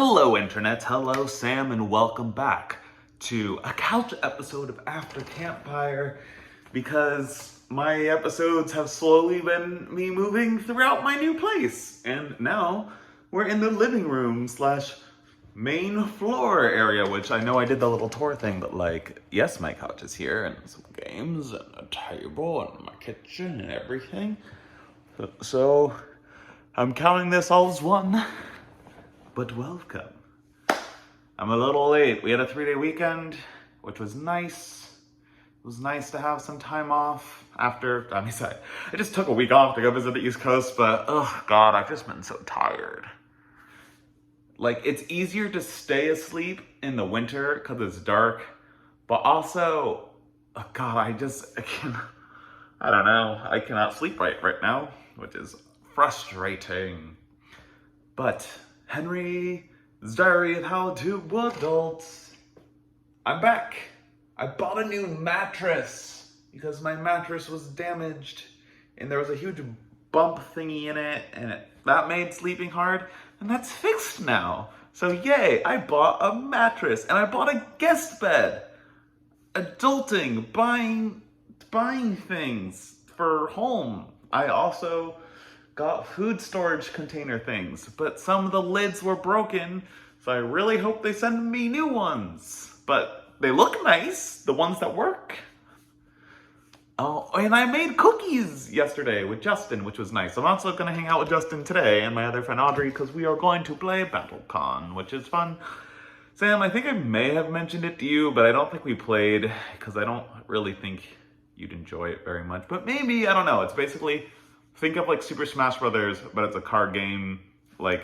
Hello Internet, hello Sam, and welcome back to a couch episode of After Campfire, because my episodes have slowly been me moving throughout my new place, and now we're in the living room slash main floor area, which I know I did the little tour thing, but yes, my couch is here, and some games, and a table, and my kitchen, and everything. So, I'm counting this all as one. But welcome. I'm a little late. We had a 3-day weekend, which was nice. It was nice to have some time off after, I just took a week off to go visit the East Coast, but oh God, I've just been so tired. It's easier to stay asleep in the winter because it's dark, but also, oh God, I don't know. I cannot sleep right now, which is frustrating. But Henry's Diary of How to Adult. I'm back. I bought a new mattress because my mattress was damaged and there was a huge bump thingy in it, and that made sleeping hard, and that's fixed now. So yay, I bought a mattress and I bought a guest bed. Adulting, buying things for home. I also got food storage container things, but some of the lids were broken, so I really hope they send me new ones. But they look nice, the ones that work. Oh, and I made cookies yesterday with Justin, which was nice. I'm also gonna hang out with Justin today and my other friend Audrey, because we are going to play BattleCon, which is fun. Sam, I think I may have mentioned it to you, but I don't think we played, because I don't really think you'd enjoy it very much. But maybe, I don't know, it's basically, think of Super Smash Brothers, but it's a card game. I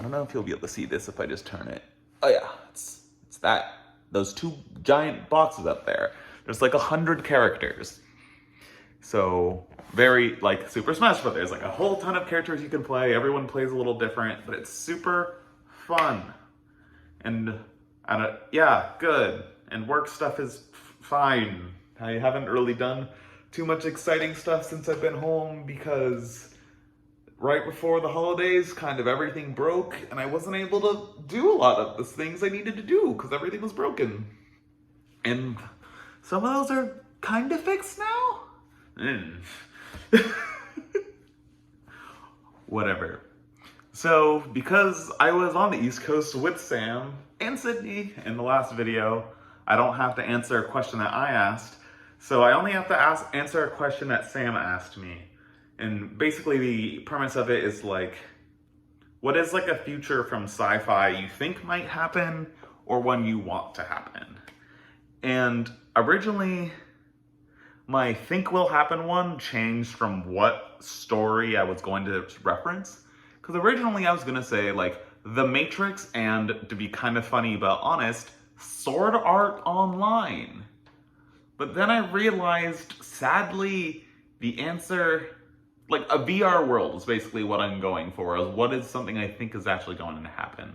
don't know if you'll be able to see this if I just turn it. Oh yeah, it's that. Those two giant boxes up there. There's 100 characters. So, very Super Smash Brothers. A whole ton of characters you can play. Everyone plays a little different, but it's super fun. And yeah, good. And work stuff is fine. I haven't really done too much exciting stuff since I've been home, because right before the holidays, kind of everything broke, and I wasn't able to do a lot of the things I needed to do because everything was broken. And some of those are kind of fixed now. Whatever. So, because I was on the East Coast with Sam and Sydney in the last video, I don't have to answer a question that I asked. So I only have to answer a question that Sam asked me. And basically the premise of it is what is a future from sci-fi you think might happen, or one you want to happen? And originally, my think will happen one changed from what story I was going to reference. Because originally I was going to say The Matrix and, to be kind of funny but honest, Sword Art Online. But then I realized, sadly, the answer, a VR world is basically what I'm going for. What is something I think is actually going to happen?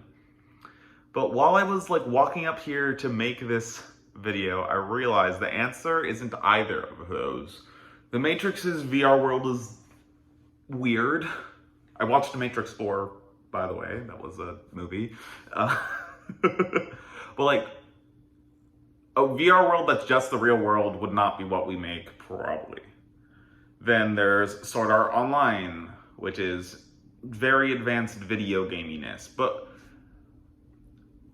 But while I was walking up here to make this video, I realized the answer isn't either of those. The Matrix's VR world is weird. I watched The Matrix 4, by the way. That was a movie. But a VR world that's just the real world would not be what we make, probably. Then there's Sword Art Online, which is very advanced video gaminess. But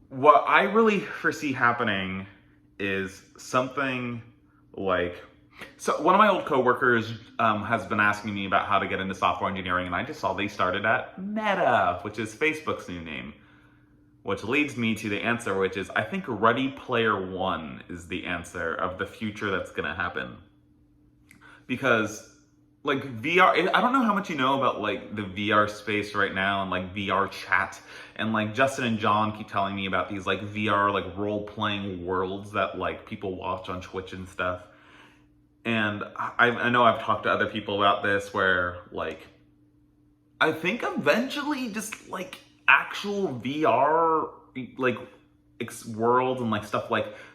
what I really foresee happening is something so one of my old coworkers has been asking me about how to get into software engineering, and I just saw they started at Meta, which is Facebook's new name. Which leads me to the answer, which is, I think Ready Player One is the answer of the future that's gonna happen. Because, VR, I don't know how much you know about, the VR space right now, and, VR chat, and, Justin and John keep telling me about these, VR, role-playing worlds that, people watch on Twitch and stuff. And I know I've talked to other people about this, where, I think eventually just, actual VR world and stuff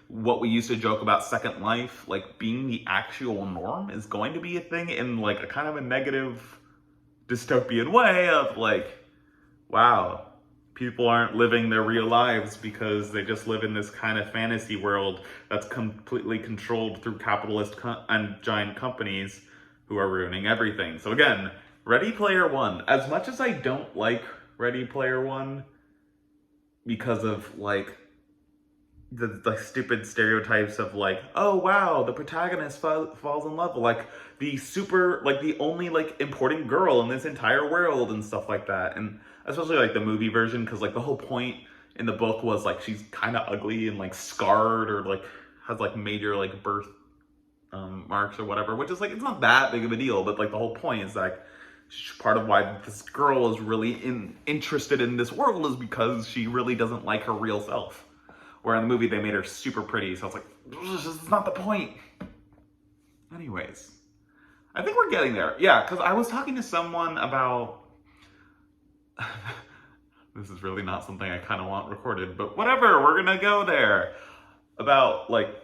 what we used to joke about Second Life, being the actual norm, is going to be a thing in a kind of a negative dystopian way of wow, people aren't living their real lives because they just live in this kind of fantasy world that's completely controlled through capitalist and giant companies who are ruining everything. So again, Ready Player One. As much as I don't like Ready Player One because of like the stupid stereotypes of like, oh wow, the protagonist falls in love, like the only like important girl in this entire world and stuff like that, and especially like the movie version, because like the whole point in the book was like she's kind of ugly and like scarred or like has like major like birth marks or whatever, which is like it's not that big of a deal, but like the whole point is like part of why this girl is really interested in this world is because she really doesn't like her real self. Where in the movie they made her super pretty, so I was like, this is not the point. Anyways, I think we're getting there. Yeah, because I was talking to someone about... this is really not something I kind of want recorded, but whatever, we're gonna go there. About, like,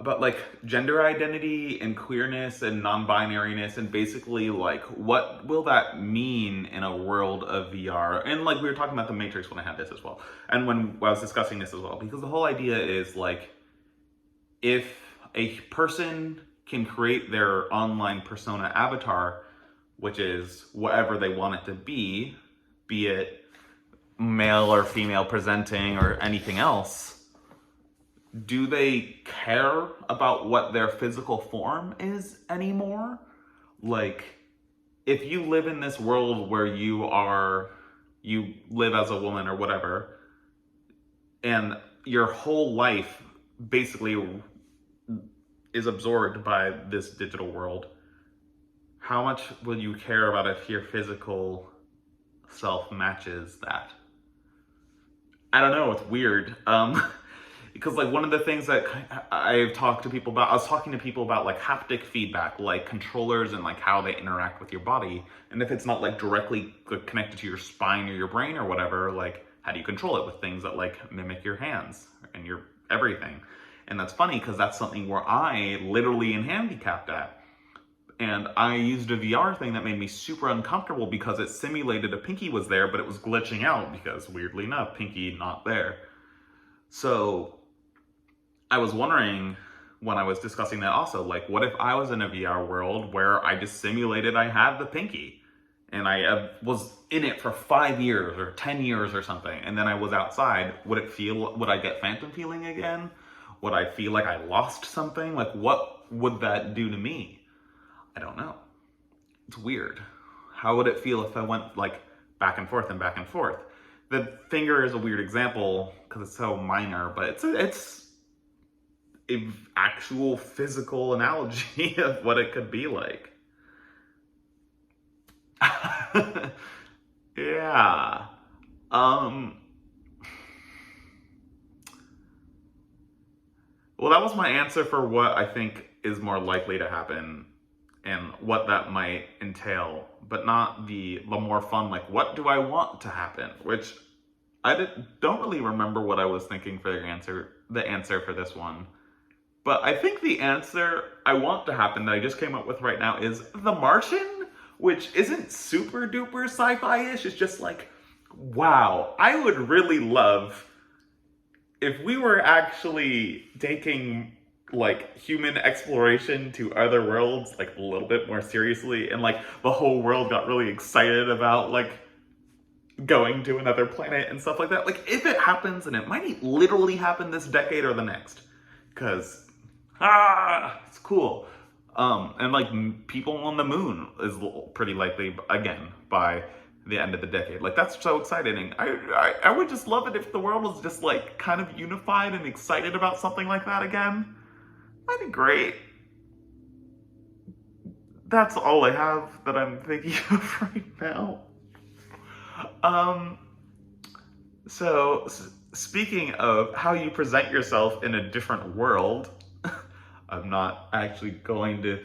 about like gender identity and queerness and non-binariness, and basically like what will that mean in a world of VR. And like we were talking about The Matrix when I had this as well, and when I was discussing this as well, because the whole idea is like, if a person can create their online persona avatar, which is whatever they want it to be it male or female presenting or anything else, do they care about what their physical form is anymore? Like, if you live in this world where you live as a woman or whatever, and your whole life basically is absorbed by this digital world, how much will you care about if your physical self matches that? I don't know, it's weird. Because like one of the things that I've talked to people about, I was talking to people about like haptic feedback, like controllers and like how they interact with your body. And if it's not like directly connected to your spine or your brain or whatever, like how do you control it with things that like mimic your hands and your everything? And that's funny because that's something where I literally am handicapped at. And I used a VR thing that made me super uncomfortable because it simulated a pinky was there, but it was glitching out because weirdly enough, pinky not there. So I was wondering when I was discussing that also, like, what if I was in a VR world where I just simulated I had the pinky and I was in it for 5 years or 10 years or something, and then I was outside? Would I get phantom feeling again? Would I feel like I lost something? Like, what would that do to me? I don't know. It's weird. How would it feel if I went like back and forth and back and forth? The finger is a weird example because it's so minor, but it's an actual physical analogy of what it could be like. Yeah. Well, that was my answer for what I think is more likely to happen and what that might entail, but not the more fun, like, what do I want to happen? Which I don't really remember what I was thinking for the answer for this one. But I think the answer I want to happen that I just came up with right now is The Martian, which isn't super duper sci-fi-ish. It's just like, wow, I would really love if we were actually taking like human exploration to other worlds like a little bit more seriously, and like the whole world got really excited about like going to another planet and stuff like that. Like, if it happens, and it might literally happen this decade or the next, because it's cool. And like people on the moon is pretty likely again by the end of the decade. Like, that's so exciting. I would just love it if the world was just like kind of unified and excited about something like that again. That'd be great. That's all I have that I'm thinking of right now. So speaking of how you present yourself in a different world, I'm not actually going to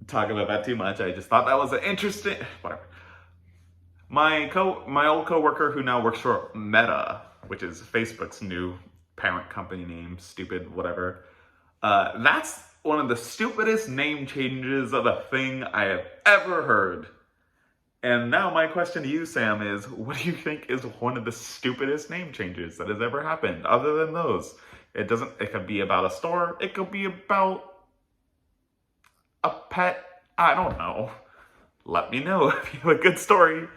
talk about that too much. I just thought that was an interesting, whatever. My old coworker who now works for Meta, which is Facebook's new parent company name, stupid, whatever. That's one of the stupidest name changes of a thing I have ever heard. And now my question to you, Sam, is what do you think is one of the stupidest name changes that has ever happened, other than those? It could be about a store, it could be about a pet, I don't know. Let me know if you have a good story.